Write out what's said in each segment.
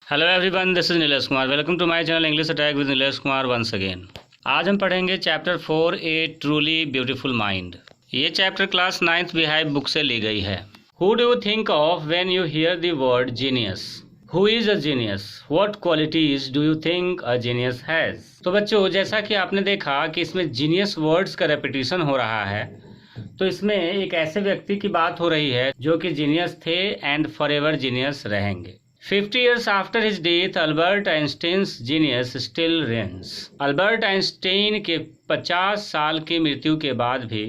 Hello everyone, this is Nilesh Kumar. Welcome to my channel English attack with Nilesh Kumar once again. आज हम पढ़ेंगे chapter 4 a truly beautiful mind. ये chapter class 9th beehive book से ली गई है। Who do you think of when you hear the word genius? Who is a genius? What qualities do you think a genius has? तो बच्चों, जैसा कि आपने देखा कि इसमें जीनियस वर्ड्स का रेपिटेशन हो रहा है, तो इसमें एक ऐसे व्यक्ति की बात हो रही है जो कि जीनियस थे एंड फॉरएवर जीनियस रहेंगे। 50 years after his death, Albert Einstein's genius still reigns। Albert Einstein के 50 साल की मृत्यु के बाद भी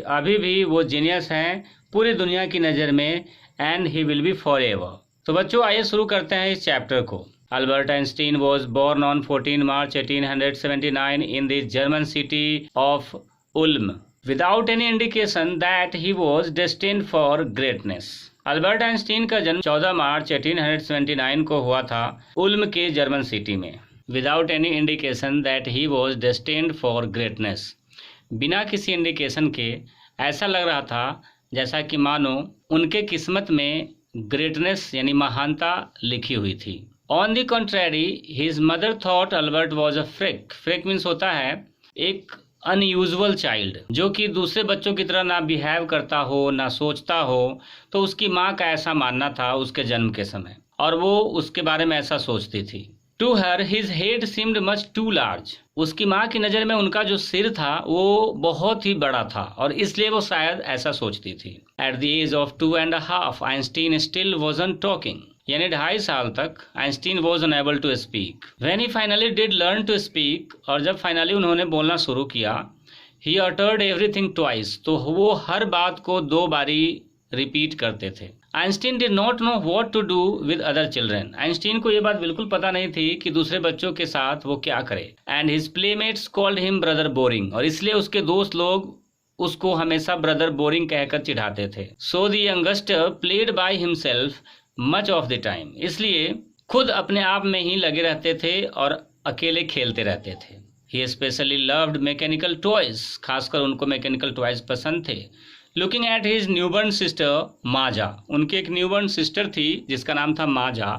अभी भी वो जीनियस हैं पूरी दुनिया की नज़र में, and he will be for ever. तो बच्चों, आइए शुरू करते हैं इस चैप्टर को। Albert Einstein was born on 14 March 1879 in the German city of Ulm without any indication that he was destined for greatness। Albert Einstein का जन्म 14 मार्च 1879 को हुआ था उल्म के जर्मन सिटी में। Without any indication that he was destined for greatness, बिना किसी indication के ऐसा लग रहा था जैसा कि मानो उनके किस्मत में ग्रेटनेस यानी महानता लिखी हुई थी। On the contrary his mother thought Albert was a freak. Freak means होता है एक अनयूजुअल चाइल्ड, जो कि दूसरे बच्चों की तरह ना बिहेव करता हो, ना सोचता हो। तो उसकी माँ का ऐसा मानना था उसके जन्म के समय, और वो उसके बारे में ऐसा सोचती थी। To her his head seemed much too large. उसकी माँ की नज़र में उनका जो सिर था वो बहुत ही बड़ा था, और इसलिए वो शायद ऐसा सोचती थी। At the age of 2.5 Einstein still wasn't talking, यानी 2.5 साल तक Einstein was unable to speak. When he finally did learn to speak, और जब फाइनली उन्होंने बोलना शुरू किया, ही अटर्ड एवरीथिंग ट्वाइस, तो वो हर बात को 2 बारी रिपीट करते थे। Einstein did not know what to do with other children. Einstein को ये बात बिल्कुल पता नहीं थी कि दूसरे बच्चों के साथ वो क्या करे। And his playmates called him brother boring, और इसलिए उसके दोस्त लोग उसको हमेशा ब्रदर बोरिंग कहकर चिढ़ाते थे। So the youngster played by himself much of the time, इसलिए खुद अपने आप में ही लगे रहते थे और अकेले खेलते रहते थे। He specially loved mechanical toys, खासकर उनको मैकेनिकल टॉयज पसंद थे। Looking at his newborn sister Maja, उनकी एक न्यूबॉर्न सिस्टर थी जिसका नाम था Maja.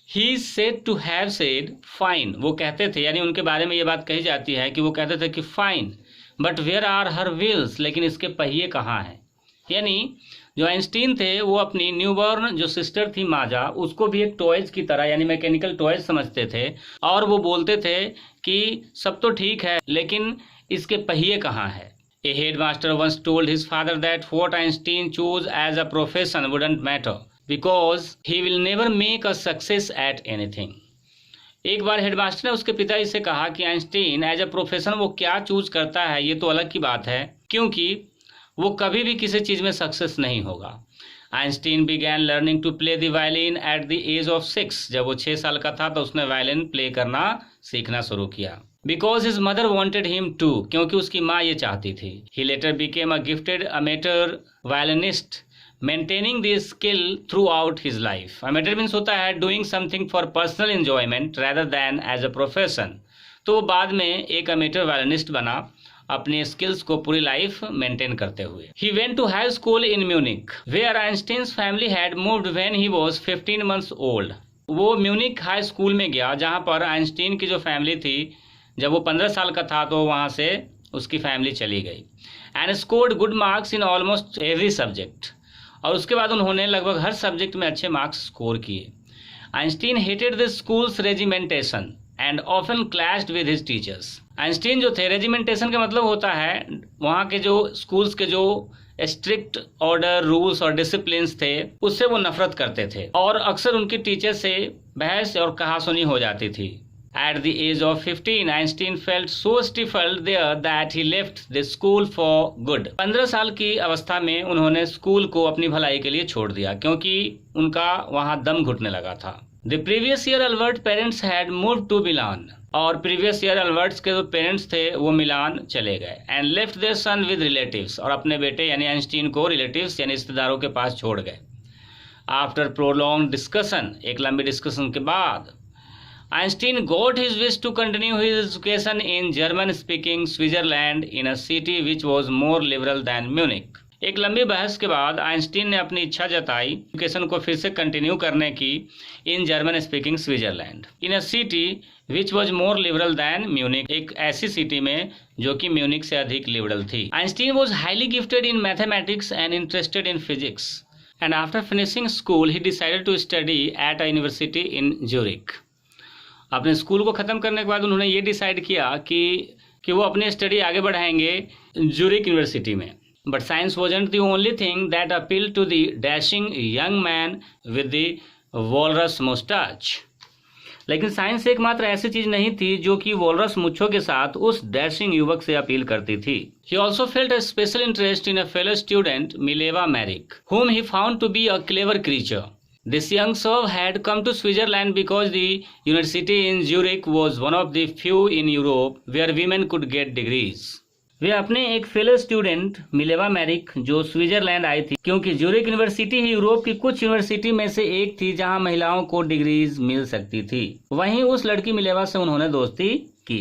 He said to have said fine, वो कहते थे, यानी उनके बारे में ये बात कही जाती है कि वो कहते थे कि fine, but where are her wheels, लेकिन इसके पहिए कहाँ हैं। यानी जो आइंस्टीन थे वो अपनी न्यूबॉर्न जो सिस्टर थी माजा, उसको भी एक टॉयज की तरह यानी मैकेनिकल टॉयज समझते थे, और वो बोलते थे कि सब तो ठीक है लेकिन इसके पहिए कहाँ है। A headmaster once told his father that what Einstein chose as a profession wouldn't matter because he will never make a success at anything. एक बार हेडमास्टर ने उसके पिताजी से कहा कि आइंस्टीन एज अ प्रोफेशन वो क्या चूज करता है ये तो अलग की बात है, क्योंकि वो कभी भी किसी चीज़ में सक्सेस नहीं होगा। Einstein began learning to play the violin at the age of 6। जब वो 6 साल का था तो उसने वायलिन प्ले करना सीखना शुरू किया। Because his mother wanted him to, क्योंकि उसकी माँ ये चाहती थी। He later became a gifted amateur violinist maintaining the skill throughout his life. Amateur means होता है doing something for personal enjoyment rather than as a profession. तो वो बाद में एक अमेटर वायलिनिस्ट बना अपने स्किल्स को पूरी लाइफ मेंटेन करते हुए। He went to high school in Munich where Einstein's family had moved when he was 15 months old. वो म्यूनिक हाई स्कूल में गया जहाँ पर आइंस्टीन की जो फैमिली थी, जब वो 15 साल का था तो वहाँ से उसकी फैमिली चली गई। And scored good marks in almost every subject, और उसके बाद उन्होंने लगभग हर सब्जेक्ट में अच्छे मार्क्स स्कोर किए। Einstein hated the schools regimentation and often clashed with his teachers. Einstein जो थे, रेजिमेंटेशन का मतलब होता है वहाँ के जो स्कूल्स के जो स्ट्रिक्ट ऑर्डर, रूल्स और डिसिप्लिन्स थे, उससे वो नफरत करते थे, और अक्सर उनके टीचर से बहस और कहासुनी हो जाती थी। At the age of 15 Einstein felt so stifled there that he left the school for good. 15 साल की अवस्था में उन्होंने स्कूल को अपनी भलाई के लिए छोड़ दिया, क्योंकि उनका वहाँ दम घुटने लगा था। The previous year Albert parents had move to Milan, और प्रीवियस ईयर अल्बर्ट्स के जो पेरेंट्स थे वो मिलान चले गए। And left their son with relatives, और अपने बेटे यानी आइंस्टीन को रिलेटिव्स यानी रिश्तेदारों के पास छोड़ गए। आफ्टर प्रोलॉन्ग डिस्कशन, एक लंबी डिस्कशन के बाद, Einstein got his wish to continue his education in German speaking Switzerland in a city which was more liberal than Munich. एक लंबी बहस के बाद आइंस्टीन ने अपनी इच्छा जताई एजुकेशन को फिर से कंटिन्यू करने की in German speaking Switzerland in a city which was more liberal than Munich, एक ऐसी सिटी में जो कि म्यूनिक से अधिक लिबरल थी। Einstein was highly gifted in mathematics and interested in physics and after finishing school he decided to study at a university in Zurich. अपने school को ख़त्म करने के बाद उन्होंने ये डिसाइड किया कि वो अपनी स्टडी आगे बढ़ाएंगे ज्यूरिख यूनिवर्सिटी में। But science wasn't the only thing that appealed to the dashing young man with the walrus mustache. लेकिन साइंस एकमात्र ऐसी चीज नहीं थी जो कि वॉलरस मुच्छों के साथ उस डैशिंग युवक से अपील करती थी। He also felt a special interest in a fellow student, Mileva Maric, whom he found to be a clever creature. This young serf had come to Switzerland because the university in Zurich was one of the few in Europe where women could get degrees. वे अपने एक fellow student Mileva Maric जो Switzerland आई थी, क्योंकि Zurich university ही Europe की कुछ university में से एक थी जहां महिलाओं को डिग्रीज मिल सकती थी। वहीं उस लड़की मिलेवा से उन्होंने दोस्ती की।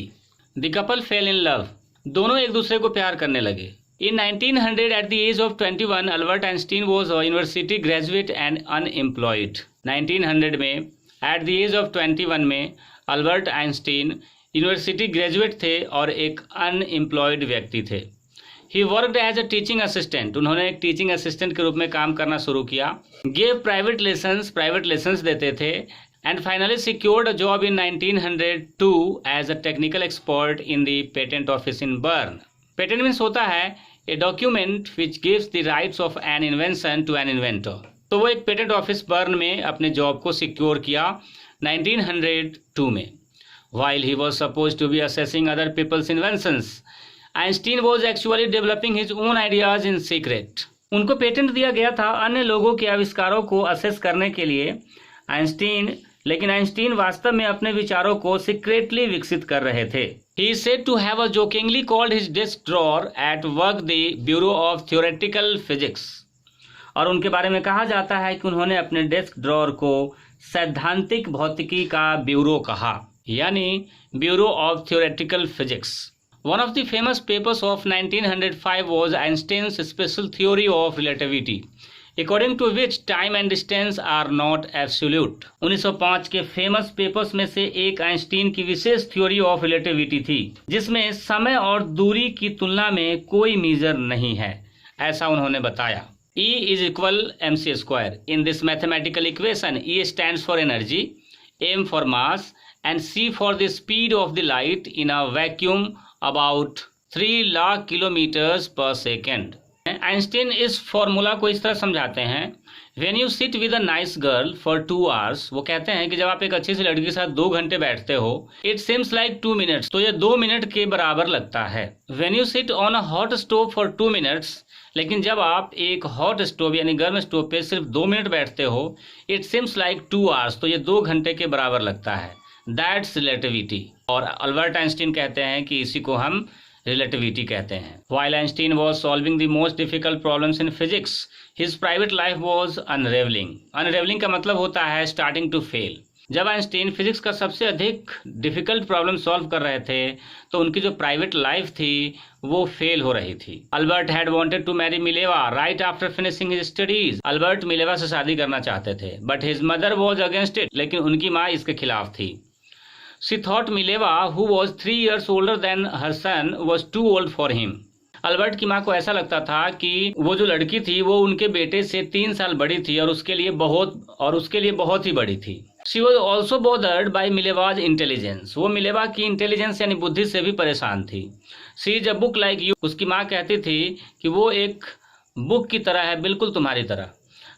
The couple fell in love, दोनों एक दूसरे को प्यार करने लगे। In 1900 at the age of 21 Albert Einstein was a university graduate and unemployed. 1900 में एट द एज ऑफ 21 में अल्बर्ट आइंस्टीन यूनिवर्सिटी ग्रेजुएट थे और एक अनएम्प्लॉयड व्यक्ति थे। He worked as a teaching assistant, उन्होंने एक टीचिंग असिस्टेंट के रूप में काम करना शुरू किया। गेव प्राइवेट लेसन्स देते थे and finally secured a job in 1902 as a technical expert in the patent office in Bern. Patent means होता है a document which gives the rights of an invention to an inventor. तो वो एक patent office burn में अपने job को secure किया 1902 में। While he was supposed to be assessing other people's inventions, Einstein was actually developing his own ideas in secret. उनको patent दिया गया था अन्य लोगों के आविष्कारों को असेस करने के लिए लेकिन आइंस्टीन वास्तव में अपने विचारों को सीक्रेटली विकसित कर रहे थे। He is said to have jokingly called his desk drawer at work the Bureau of Theoretical Physics. और उनके बारे में कहा जाता है कि उन्होंने अपने डेस्क ड्रॉअर को सैद्धांतिक भौतिकी का ब्यूरो कहा, यानी bureau of theoretical physics. One of the famous papers of 1905 was Einstein's special theory of relativity, according to which time and distance are not absolute. 1905 के फेमस पेपर्स में से एक आइंस्टीन की विशेष थ्योरी ऑफ रिलेटिविटी थी, जिसमें समय और दूरी की तुलना में कोई मीजर नहीं है, ऐसा उन्होंने बताया। E is equal mc square. In this mathematical equation, E stands for energy, m for mass, and c for the speed of the light in a vacuum about 3 lakh kilometers per second. Einstein इस formula को इस तरह समझाते हैं, When you sit with a nice girl for 2 hours, वो कहते हैं कि जब आप एक अच्छी सी लड़की के साथ 2 घंटे बैठते हो, It seems like 2 minutes, तो ये 2 मिनट के बराबर लगता है। When you sit on a hot stove for 2 minutes, लेकिन जब आप एक हॉट स्टोव यानी गर्म स्टोव पे सिर्फ 2 मिनट बैठते हो, It seems like 2 hours, तो ये 2 घंटे के बराबर लगता है। That's relativity. और अल्बर्ट आइंस्टीन कहते हैं कि इसी को हम रिलेटिविटी कहते हैं। While Einstein was solving the most difficult problems in physics, his private life was unraveling. Unraveling का मतलब होता है starting to fail. जब आइंस्टीन फिजिक्स का सबसे अधिक डिफिकल्ट प्रॉब्लम सॉल्व कर रहे थे, तो उनकी जो प्राइवेट लाइफ थी वो फेल हो रही थी। Albert had wanted to marry Mileva right after finishing his studies. Albert Mileva से शादी करना चाहते थे, but his mother was against it, लेकिन उनकी माँ इसके खिलाफ थी। She thought Mileva, who was 3 years older than her son, was too old for him. Albert की माँ को ऐसा लगता था कि वो जो लड़की थी वो उनके बेटे से 3 साल बड़ी थी और उसके लिए बहुत ही बड़ी थी। She was also bothered by Mileva's intelligence. वो मिलेवा की इंटेलिजेंस यानी बुद्धि से भी परेशान थी। She is a book like you. उसकी माँ कहती थी कि वो एक बुक की तरह है, बिल्कुल तुम्हारी तरह।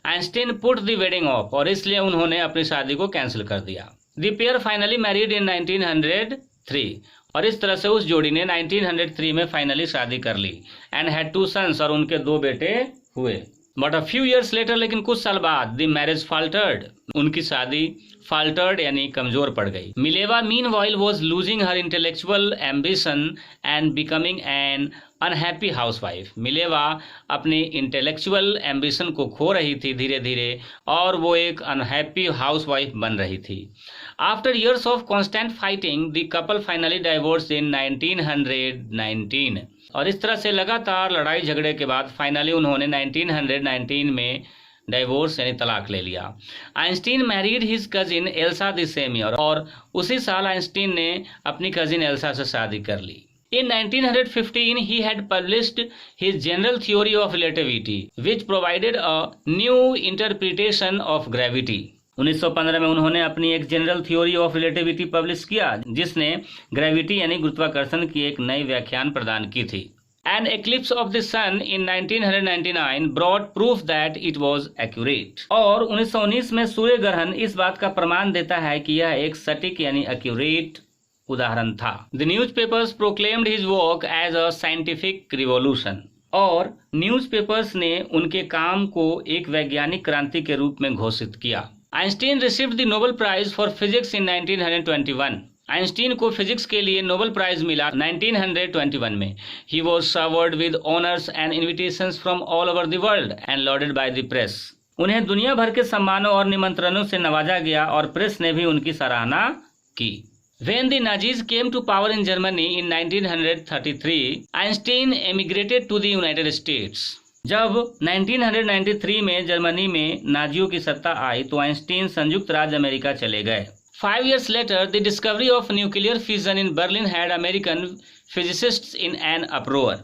Einstein put the wedding of, और इसलिए उन्होंने अपनी शादी को कैंसिल कर दिया। The pair finally married in 1903, और इस तरह से उस जोड़ी ने 1903 में फाइनली शादी कर ली। एंड हैड 2 sons, और उनके 2 बेटे हुए। But a few years later, लेकिन कुछ साल बाद, द मैरिज फाल्टर्ड, उनकी शादी फाल्टर्ड यानी कमजोर पड़ गई। Mileva meanwhile was losing her intellectual ambition and becoming an unhappy housewife. Mileva अपनी इंटेलेक्चुअल एम्बिशन को खो रही थी धीरे धीरे, और वो एक अनहैप्पी हाउसवाइफ बन रही थी। After years of constant fighting, the couple finally divorced in 1919। और इस तरह से लगातार लड़ाई झगड़े के बाद फाइनली उन्होंने 1919 में डाइवोर्स यानी तलाक ले लिया। Einstein married his cousin Elsa the same year, और उसी साल आइंस्टीन ने अपनी कजिन एल्सा से शादी कर ली। In 1915, he had published his general theory of relativity, which provided a new interpretation of gravity. 1915 में उन्होंने अपनी एक general theory of relativity publish किया, जिसने ग्रेविटी यानी गुरुत्वाकर्षण की एक नई व्याख्यान प्रदान की थी। An eclipse of the sun in 1999 brought proof that it was accurate. और 1919 में सूर्य ग्रहण इस बात का प्रमाण देता है कि यह एक सटीक यानी accurate उदाहरण था। The newspapers proclaimed his work as a scientific revolution. और न्यूज़पेपर्स ने उनके काम को एक वैज्ञानिक क्रांति के रूप में घोषित किया। Einstein received the Nobel Prize for Physics in 1921. Einstein को फिजिक्स के लिए नोबेल प्राइज मिला 1921 में। He was served with honors and invitations from all over the world and lauded by the press. उन्हें दुनिया भर के सम्मानों और निमंत्रणों से नवाजा गया और प्रेस ने भी उनकी सराहना की। When the Nazis came to power in Germany in 1933, Einstein emigrated to the United States. जब 1993 में जर्मनी में नाजियों की सत्ता आई तो आइंस्टीन संयुक्त राज्य अमेरिका चले गए। 5 years later, the discovery of nuclear fission in Berlin had American physicists in an uproar.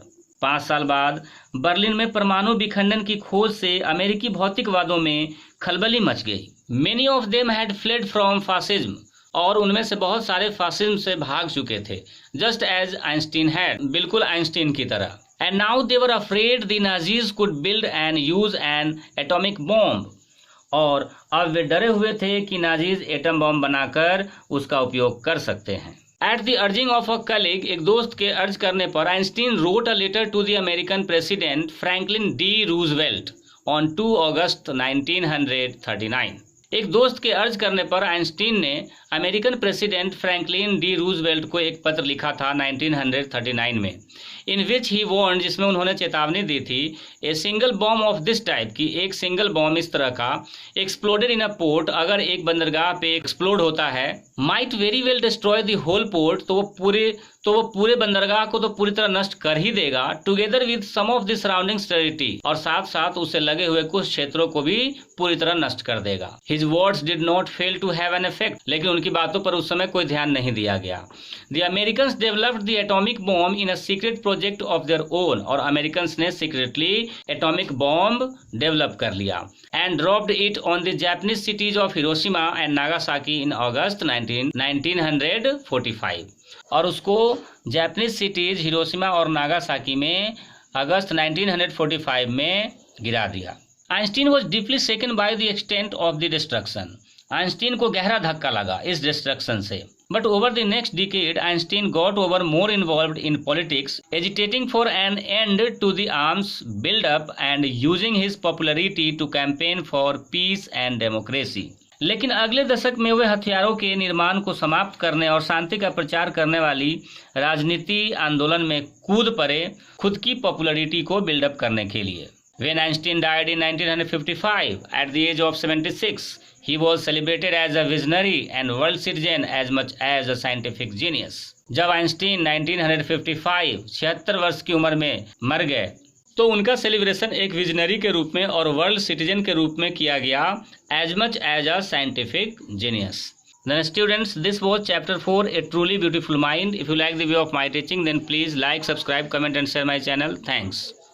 5 साल बाद बर्लिन में परमाणु विखंडन की खोज से अमेरिकी भौतिकवादों में खलबली मच गई। Many of them had fled from fascism. और उनमें से बहुत सारे फासिज्म से भाग चुके थे। जस्ट एज आइंस्टीन हैड, बिल्कुल आइंस्टीन की तरह। And now they were afraid the Nazis could build and use N atomic bomb. और अब वे डरे हुए थे कि नाजीज एटम बॉम्ब बनाकर उसका उपयोग कर सकते हैं। At the urging of a colleague, एक दोस्त के अर्ज करने पर Einstein wrote a letter to the American president Franklin D Roosevelt on 2 August 1939। एक दोस्त के अर्ज करने पर आइंस्टीन ने American president Franklin D Roosevelt को एक पत्र लिखा था 1939 में, इन विच ही वार्न्ड, जिसमें उन्होंने चेतावनी दी थी, a single bomb of this type की एक सिंगल बॉम्ब इस तरह का एक्सप्लोडेड इन अ पोर्ट, अगर एक बंदरगाह पे एक्सप्लोड होता है, might very well destroy the whole port, तो वो पूरे बंदरगाह को तो पूरी तरह नष्ट कर ही देगा, together with some of the surrounding territory, और साथ साथ उससे लगे हुए कुछ क्षेत्रों को भी पूरी तरह नष्ट कर देगा। His words did not fail to have an effect, लेकिन उनकी बातों पर उस समय कोई ध्यान नहीं दिया गया। The Americans developed the atomic bomb in a secret project of their own, और अमेरिकन्स ने सीक्रेटली एटॉमिक बॉम्ब डेवलप कर लिया and dropped it on the Japanese cities of Hiroshima and Nagasaki in August 1945, और उसको Japanese cities Hiroshima और Nagasaki में अगस्त 1945 में गिरा दिया। Einstein was deeply shaken by the extent of the destruction, Einstein को गहरा धक्का लगा इस डिस्ट्रक्शन से। But over the next decade Einstein got over more involved in politics, agitating for an end to the arms buildup and using his popularity to campaign for peace and democracy. लेकिन अगले दशक में वे हथियारों के निर्माण को समाप्त करने और शांति का प्रचार करने वाली राजनीति आंदोलन में कूद पड़े, खुद की पॉपुलरिटी को बिल्डअप करने के लिए। When Einstein died in 1955 at the age of 76, he was celebrated as a visionary and world citizen as much as a scientific genius. जब आइंस्टीन 76 वर्ष की उम्र में मर गए तो उनका सेलिब्रेशन एक विजनरी के रूप में और वर्ल्ड सिटीजन के रूप में किया गया, as much as a scientific genius. Then students, this was chapter 4, A Truly Beautiful Mind. If you like the way of my teaching, then please like, subscribe, comment and share my channel. Thanks.